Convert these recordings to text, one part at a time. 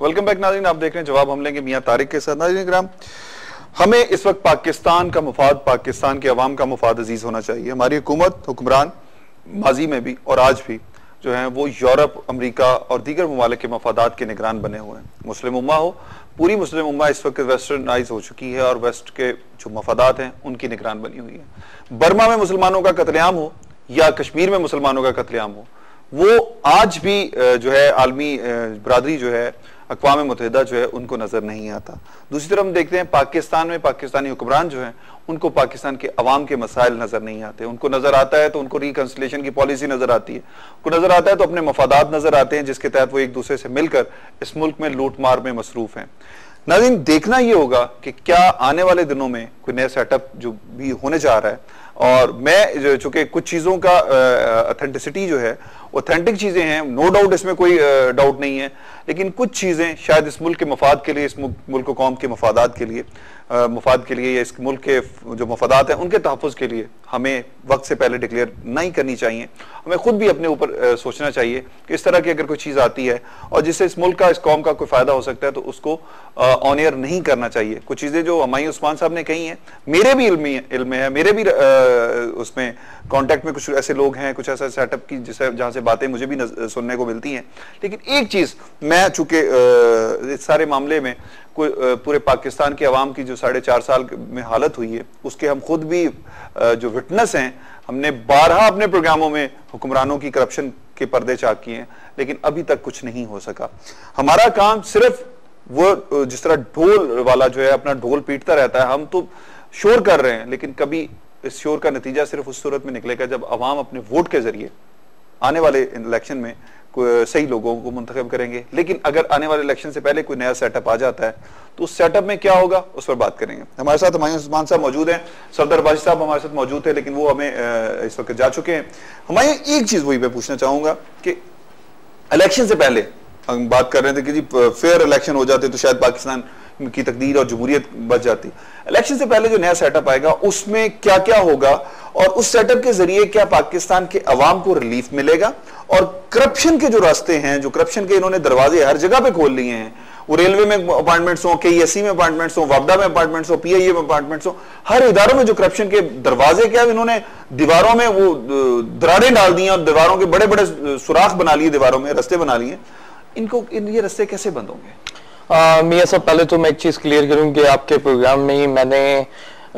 Welcome back नाज़रीन, आप देख रहे हैं जवाब हम लेंगे मियां तारिक के साथ। नाज़रीन किराम, हमें इस वक्त पाकिस्तान का मुफाद, पाकिस्तान के अवाम का मुफाद अजीज होना चाहिए। हमारी हुकूमत, हुक्मरान माजी में भी और आज भी जो है वो यूरोप, अमेरिका और दीगर ममालिक के मफादात के निगरान बने हुए हैं। मुस्लिम उम्मा हो, पूरी मुस्लिम उम्मा इस वक्त वेस्टर्नाइज हो चुकी है और वेस्ट के जो मफादात हैं उनकी निगरान बनी हुई है। बर्मा में मुसलमानों का कत्लेआम हो या कश्मीर में मुसलमानों का कत्लेआम हो, वो आज भी जो है आलमी बरादरी जो है, अक़वाम मुत्तहिदा जो है, उनको नजर नहीं आता। दूसरी तरफ हम देखते हैं पाकिस्तान में पाकिस्तानी हुक्मरान जो हैं उनको पाकिस्तान के अवाम के मसाइल नजर नहीं आते। उनको नजर आता है तो उनको रिकंसिलिएशन की पॉलिसी नजर आती है, उनको नजर आता है तो अपने मफादात नजर आते हैं जिसके तहत वो एक दूसरे से मिलकर इस मुल्क में लूट मार में मसरूफ हैं। नाज़रीन, देखना ये होगा कि क्या आने वाले दिनों में कोई नया सेटअप जो भी होने जा रहा है, और मैं चूंकि कुछ चीज़ों का ऑथेंटिसिटी जो है, ऑथेंटिक चीज़ें हैं, नो डाउट, इसमें कोई डाउट नहीं है, लेकिन कुछ चीज़ें शायद इस मुल्क के मफाद के लिए, इस मुल्क कौम के मफादात के लिए, मफाद के लिए, या इस मुल्क के जो मफादात हैं उनके तहफ़्फ़ुज़ के लिए हमें वक्त से पहले डिक्लेयर नहीं करनी चाहिए। हमें खुद भी अपने ऊपर सोचना चाहिए कि इस तरह की अगर कोई चीज़ आती है और जिससे इस मुल्क का, इस कौम का कोई फ़ायदा हो सकता है तो उसको ऑन एयर नहीं करना चाहिए। कुछ चीज़ें जो हुमायूं उस्मान साहब ने कही हैं, मेरे भी इल्म में है, मेरे भी उसमें कॉन्टैक्ट में कुछ ऐसे लोग हैं, कुछ ऐसा सेटअप की जिससे जहाँ से बातें मुझे भी सुनने को मिलती हैं। लेकिन एक चीज़ मैं, चूंकि इस सारे मामले में कोई पूरे पाकिस्तान के अवाम की जो 4.5 साल में हालत हुई है उसके हम खुद भी जो विटनेस हैं, हमने 12 अपने प्रोग्रामों में हुक्मरानों की करप्शन के पर्दे चाक किए हैं, लेकिन अभी तक कुछ नहीं हो सका। हमारा काम सिर्फ वो जिस तरह ढोल वाला जो है अपना ढोल पीटता रहता है, हम तो शोर कर रहे हैं, लेकिन कभी इस शोर का नतीजा सिर्फ उस सूरत में निकलेगा जब अवाम अपने वोट के जरिए आने वाले इलेक्शन में सही लोगों को मुंतखब करेंगे। लेकिन अगर आने वाले इलेक्शन से पहले कोई नया सेटअप आ जाता है तो उस सेटअप में क्या होगा उस पर बात करेंगे। हमारे साथ हुमायूं उस्मान साहब मौजूद हैं, सरदार बाजी साहब हमारे साथ मौजूद थे, लेकिन वो हमें इस वक्त जा चुके हैं। हुमायूं, एक चीज वही मैं पूछना चाहूंगा कि इलेक्शन से पहले हम बात कर रहे थे कि जी फेयर इलेक्शन हो जाते तो शायद पाकिस्तान की तकदीर और जमहूरियत बच जाती। इलेक्शन से पहले जो नया सेटअप आएगा उसमें क्या क्या होगा और उस सेटअप के जरिए क्या पाकिस्तान के अवाम को रिलीफ मिलेगा, और करप्शन के जो रास्ते हैं, जो करप्शन के इन्होंने दरवाजे हर जगह पे खोल लिए हैं, वो रेलवे में अपार्टमेंट्स हो, KESC में अपार्टमेंट्स हो, वापडा में अपार्टमेंट्स हो, PIA में अपार्टमेंट्स हो, हर इदारों में जो करप्शन के दरवाजे, क्या इन्होंने दीवारों में वो दरारें डाल दी हैं और दीवारों के बड़े बड़े सुराख बना लिए, दीवारों में रस्ते बना लिए। इनको ये रस्ते कैसे बंद होंगे? मियां साहब, पहले तो मैं एक चीज क्लियर करूं कि आपके प्रोग्राम में ही मैंने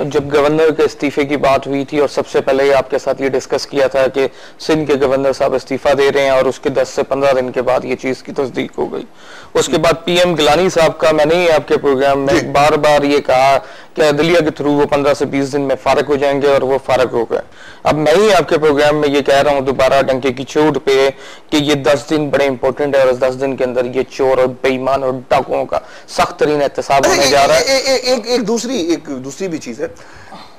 जब गवर्नर के इस्तीफे की बात हुई थी और सबसे पहले ही आपके साथ ये डिस्कस किया था कि सिंध के गवर्नर साहब इस्तीफा दे रहे हैं, और उसके 10 से 15 दिन के बाद ये चीज की तस्दीक हो गई। उसके बाद PM गिलानी साहब का मैंने ही आपके प्रोग्राम में बार बार ये कहा कि अदलिया के थ्रू वो 15 से 20 दिन में फारग हो जाएंगे, और वो फारग हो गए। अब मैं ही आपके प्रोग्राम में ये कह रहा हूँ दोबारा डंके की चोट पे कि ये 10 दिन बड़े इंपॉर्टेंट है, और इस 10 दिन के अंदर ये चोर और बेईमान और डाकुओं का सख्त तरीन एहतसाब होने जा रहा है। एक दूसरी भी चीज है,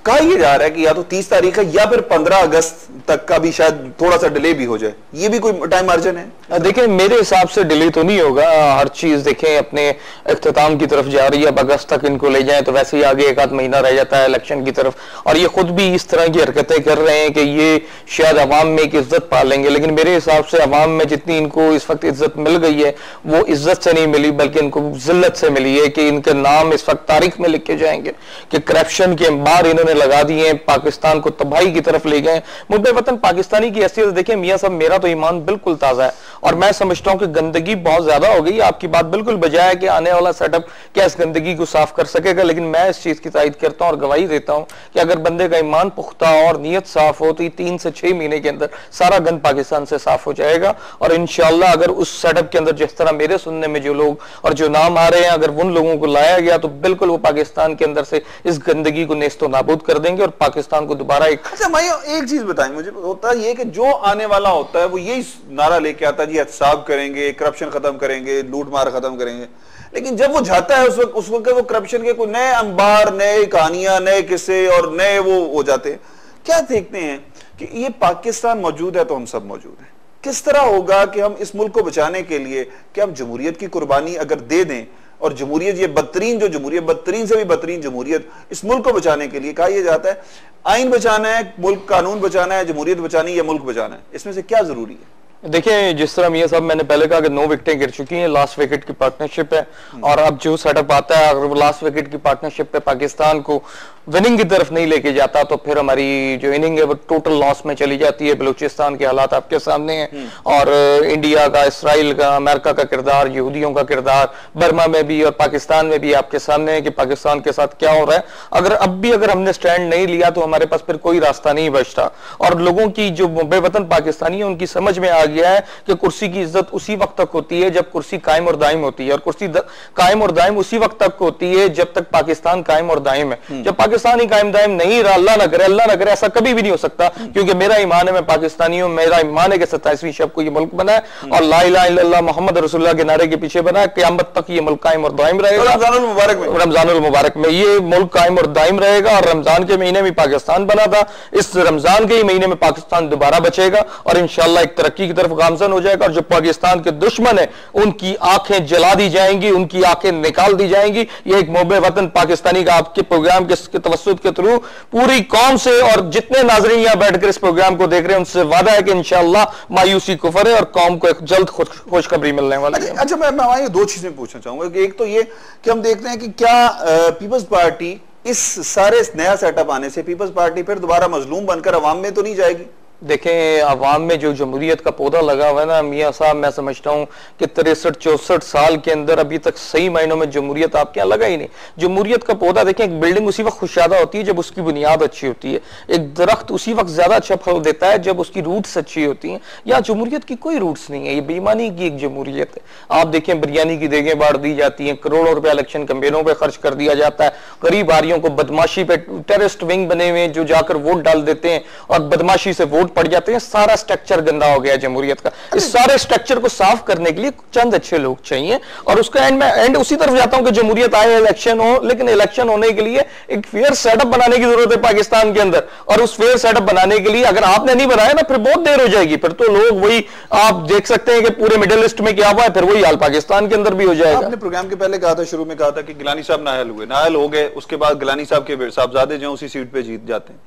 कहा यह जा रहा है कि या तो 30 तारीख है या फिर 15 अगस्त तक का भी शायद थोड़ा सा डिले भी हो जाए, ये भी कोई टाइम मार्जिन है? देखिए, मेरे हिसाब से डिले तो नहीं होगा, हर चीज देखें अपने इख्तिताम की तरफ जा रही है। अब अगस्त तक इनको ले जाएं तो वैसे ही आगे 1 महीना रह जाता है इलेक्शन की तरफ, और ये खुद भी इस तरह की हरकतें कर रहे हैं कि ये शायद अवाम में एक इज्जत पा लेंगे, लेकिन मेरे हिसाब से अवाम में जितनी इनको इस वक्त इज्जत मिल गई है वो इज्जत से नहीं मिली, बल्कि इनको जिल्लत से मिली है कि इनके नाम इस वक्त तारीख में लिखे जाएंगे कि करप्शन के अंबार इन्होंने लगा दिए, पाकिस्तान को तबाही की तरफ ले गए। मुद्दे वतन पाकिस्तानी की हैसियत देखें मियां साहब, मेरा तो ईमान बिल्कुल ताजा है और मैं समझता हूं कि गंदगी बहुत ज्यादा हो गई। आपकी बात बिल्कुल बजाय है कि आने वाला सेटअप क्या इस गंदगी को साफ कर सकेगा, लेकिन मैं इस चीज की तायद करता हूं और गवाही देता हूं कि अगर बंदे का ईमान पुख्ता और नीयत साफ हो तो 3 से 6 महीने के अंदर सारा गंद पाकिस्तान से साफ हो जाएगा। और इंशाअल्लाह अगर उस सेटअप के अंदर जिस तरह मेरे सुनने में जो लोग और जो नाम आ रहे हैं, अगर उन लोगों को लाया गया तो बिल्कुल वो पाकिस्तान के अंदर से इस गंदगी को नेस्तो नाबूद कर देंगे और पाकिस्तान को दोबारा एक। अच्छा भाई, एक चीज बताएं मुझे, होता ये कि जो आने वाला होता है वो यही नारा लेके आता है जी एहतसाब करेंगे, करप्शन खत्म करेंगे, लूट मार खत्म करेंगे, लेकिन जब वो जाता है उस वक्त वो करप्शन के कोई नए अंबार, नए कहानियां, नए किस्से और नए वो हो जाते हैं। क्या देखते हैं कि ये पाकिस्तान मौजूद है तो हम सब मौजूद हैं। किस तरह होगा कि हम इस मुल्क को बचाने के लिए कि हम जमहूरियत की कुर्बानी अगर दे दें, और जमहूरियत ये बदतरीन जो जमहूरियत, बदतरीन से भी बदतरीन जमहूरियत, इस मुल्क को बचाने के लिए कहा यह जाता है आइन बचाना है, मुल्क कानून बचाना है, जमहूरियत बचानी है या मुल्क बचाना है, इसमें से क्या जरूरी है? देखिए जिस तरह मियां साहब मैंने पहले कहा कि 9 विकेटें गिर चुकी हैं, लास्ट विकेट की पार्टनरशिप है, और अब जो सेटअप आता है अगर लास्ट विकेट की पार्टनरशिप पे पाकिस्तान को विनिंग की तरफ नहीं लेके जाता तो फिर हमारी जो इनिंग है वो टोटल लॉस में चली जाती है। बलूचिस्तान के हालात आपके सामने हैं, और इंडिया का, इसराइल का, अमेरिका का किरदार, यहूदियों का किरदार बर्मा में भी और पाकिस्तान में भी आपके सामने है कि पाकिस्तान के साथ क्या हो रहा है। अगर हमने स्टैंड नहीं लिया तो हमारे पास फिर कोई रास्ता नहीं बचता, और लोगों की जो बेवतन पाकिस्तानी है उनकी समझ में आ गया है कि कुर्सी की इज्जत उसी वक्त तक होती है जब कुर्सी कायम और दायम होती है, और कुर्सी कायम और दायम उसी वक्त तक होती है जब तक पाकिस्तान कायम और दायम है। जब पाकिस्तान ही कायम दायम नहीं रहा, अल्लाह ना करे, ऐसा कभी भी नहीं हो सकता, क्योंकि मेरा ईमान है, मैं पाकिस्तानी हूं, मेरा ईमान है कि 27वीं शब को ये मुल्क बना है और ला इलाहा इल्लल्लाह मोहम्मद रसूलुल्लाह के नारे के पीछे बना है, क़यामत तक ये मुल्क कायम और दायम रहेगा। रमजानुल मुबारक में ये मुल्क कायम और दायम रहेगा, और रमजान के महीने में पाकिस्तान बना था, इस रमजान के ही महीने में पाकिस्तान दोबारा बचेगा और इंशाअल्लाह एक तरक्की की तरफ गामजन हो जाएगा। और जो पाकिस्तान के दुश्मन है उनकी आंखें जला दी जाएंगी, उनकी आंखें निकाल दी जाएंगी। ये एक मोहब्बे वतन पाकिस्तानी का आपके प्रोग्राम के तवस्सुत के थ्रू पूरी कौम से और जितने नाज़रीन यहां बैठकर इस प्रोग्राम को देख रहे हैं उनसे वादा है कि इंशाअल्लाह मायूसी कुफर है और कौम को एक जल्द खुशखबरी मिलने वाली है। अच्छा, मैं दो चीजें पूछना चाहूंगा। एक तो ये कि हम देखते हैं कि क्या पीपल्स पार्टी इस सारे नया सेटअप आने से पीपल्स पार्टी फिर दोबारा मजलूम बनकर अवाम में तो नहीं जाएगी? देखें, अवाम में जो जमहूरियत का पौधा लगा हुआ है ना मियाँ साहब, मैं समझता हूँ कि 63-64 साल के अंदर अभी तक सही मायनों में जमहूरियत आपके यहाँ लगा ही नहीं। जमहूरियत का पौधा देखें, एक बिल्डिंग उसी वक्त खुशहादा होती है जब उसकी बुनियाद अच्छी होती है, एक दरख्त उसी वक्त ज्यादा अच्छा फल देता है जब उसकी रूट्स अच्छी होती हैं। यहाँ जमहूरियत की कोई रूट्स नहीं है, ये बेईमानी की एक जमहूरियत है। आप देखें, बिरयानी की देगें बांट दी जाती हैं, करोड़ों रुपया इलेक्शन कैंपेनों पर खर्च कर दिया जाता है, गरीब आरियों को बदमाशी पे टेररिस्ट विंग बने हुए जो जाकर वोट डाल देते हैं और बदमाशी से वोट पड़ जाते हैं। सारा स्ट्रक्चर गंदा हो गया जमहूरियत का। इस सारे स्ट्रक्चर को साफ करने के लिए चंद अच्छे लोग चाहिए, और उसका एंड उसी तरफ जाता हूं कि जमहूरियत आए, इलेक्शन हो, लेकिन इलेक्शन होने के लिए एक फेयर सेटअप बनाने की जरूरत है पाकिस्तान के अंदर। और उस फेयर सेटअप बनाने के लिए अगर आपने नहीं बनाया ना, फिर बहुत देर हो जाएगी, फिर तो लोग वही आप देख सकते हैं कि पूरे मिडिल ईस्ट में क्या हुआ है, फिर वही हाल पाकिस्तान के अंदर भी हो जाएगा। आपने प्रोग्राम के पहले कहा था, शुरू में कहा था कि गिलानी साहब नाअहल हो गए, उसके बाद गिलानी साहब के साहबजादे जो उसी सीट पे जीत जाते हैं।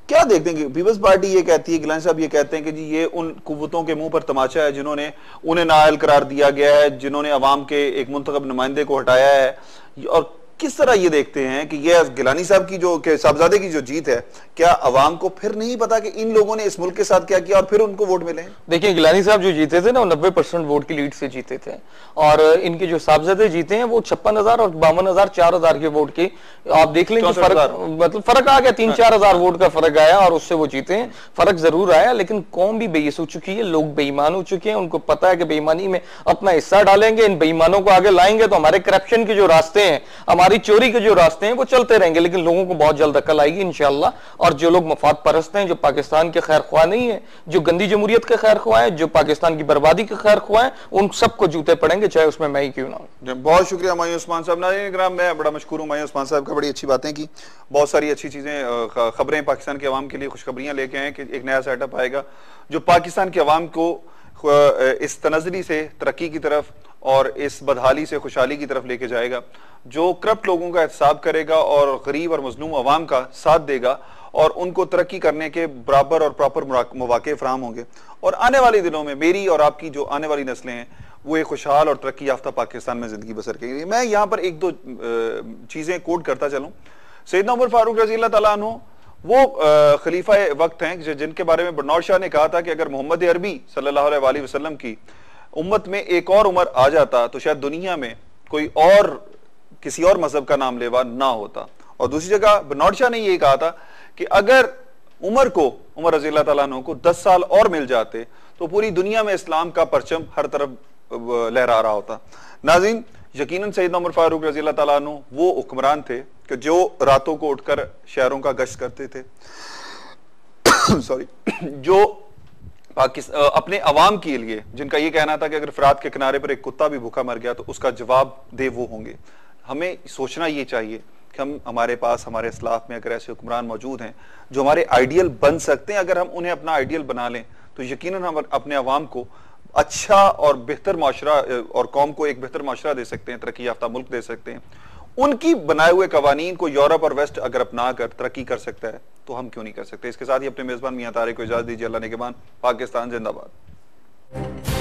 क्या देखते हैं कि पीपल्स पार्टी ये कहती है, गिलानी साहब ये कहते हैं कि जी ये उन कुव्वतों के मुंह पर तमाचा है जिन्होंने उन्हें नाअहल करार दिया गया है, जिन्होंने अवाम के एक मुंतखब नुमाइंदे को हटाया है। और किस तरह ये देखते हैं कि ये गिलानी साहब की जो साहबजादे की जो जीत है, क्या अवाम को फिर नहीं पता कि इन लोगों ने इस मुल्क के साथ क्या किया और फिर उनको वोट मिले? देखिए, गिलानी साहब जो जीते थे ना, वो 90% वोट की लीड से जीते थे, और इनके जो साहबजादे जीते हैं वो 56,000 और 52,000 4,000 के वोट की आप देख लेंगे फर्क आ गया, 3-4 हजार वोट का फर्क आया और उससे वो जीते हैं। फर्क जरूर आया, लेकिन कौम भी बेयस हो चुकी है, लोग बेईमान हो चुके हैं, उनको पता है कि बेईमानी में अपना हिस्सा डालेंगे, इन बेईमानों को आगे लाएंगे तो हमारे करप्शन के जो रास्ते हैं, हमारी चोरी के जो रास्ते हैं वो चलते रहेंगे, लेकिन लोगों को बहुत जल्द अकल आएगी इंशाअल्लाह। और जो लोग मफाद परस्त हैं, जो पाकिस्तान के खैर ख्वाह नहीं है, जो गंदी जमहूरियत के खैर ख्वाह हैं, जो पाकिस्तान की बर्बादी के खैर ख्वाह हैं, उन सबको जूते पड़ेंगे, चाहे उसमें मैं ही क्यों ना हूं। बहुत शुक्रिया मायूं उस्मान साहब। नाज़रीन, मैं बड़ा मशकूर हूं मायूं उस्मान साहब का, बड़ी अच्छी बातें की, बहुत सारी अच्छी चीजें, खबरें पाकिस्तान के अवाम के लिए खुशखबरियां लेके आए कि एक नया सेटअप आएगा जो पाकिस्तान के अवाम को इस तनज़री से तरक्की की तरफ और इस बदहाली से खुशहाली की तरफ लेके जाएगा, जो करप्ट लोगों का एहतसाब करेगा और गरीब और मजलूम अवाम का साथ देगा और उनको तरक्की करने के बराबर और प्रॉपर मौके फराहम होंगे। और आने वाले दिनों में मेरी और आपकी जो आने वाली नस्लें हैं वो एक खुशहाल और तरक्की याफ्ता पाकिस्तान में जिंदगी बसर करेंगी। मैं यहाँ पर एक दो चीजें कोट करता चलूँ। सैयदना उमर फारूक रज़ी अल्लाह तआला अन्हु वो खलीफा वक्त हैं जिनके बारे में बरनौर शाह ने कहा था कि अगर मोहम्मद अरबी सल्लल्लाहु अलैहि वसल्लम की उम्मत में एक और उमर आ जाता तो शायद दुनिया में कोई और किसी और मजहब का नाम लेवा ना होता। और दूसरी जगह बरनौर शाह ने यह कहा था कि अगर उमर रज़ी अल्लाह तआला अन्हु को 10 साल और मिल जाते तो पूरी दुनिया में इस्लाम का परचम हर तरफ लहरा रहा होता। नाज़रीन, यकीनन सैयदना उमर फारूक रज़ी अल्लाह तआला अन्हु वो हुक्मरान थे कि जो रातों को उठकर शहरों का गश्त करते थे सॉरी, जो अपने अवाम के लिए, जिनका ये कहना था कि अगर फरात के किनारे पर एक कुत्ता भी भूखा मर गया तो उसका जवाब दे वो होंगे। हमें सोचना ये चाहिए कि हमारे पास, हमारे इस्लाफ में अगर ऐसे हुक्मरान मौजूद हैं जो हमारे आइडियल बन सकते हैं, अगर हम उन्हें अपना आइडियल बना लें तो यकीनन हम अपने अवाम को अच्छा और बेहतर माशरा और कौम को एक बेहतर माशरा दे सकते हैं, तरक्की याफ्ता मुल्क दे सकते हैं। उनकी बनाए हुए कवानीन को यूरोप और वेस्ट अगर अपना कर तरक्की कर सकता है तो हम क्यों नहीं कर सकते। इसके साथ ही अपने मेजबान मियां तारिक को इजाजत दीजिए। अल्लाह ने के बाद, पाकिस्तान जिंदाबाद। हैं।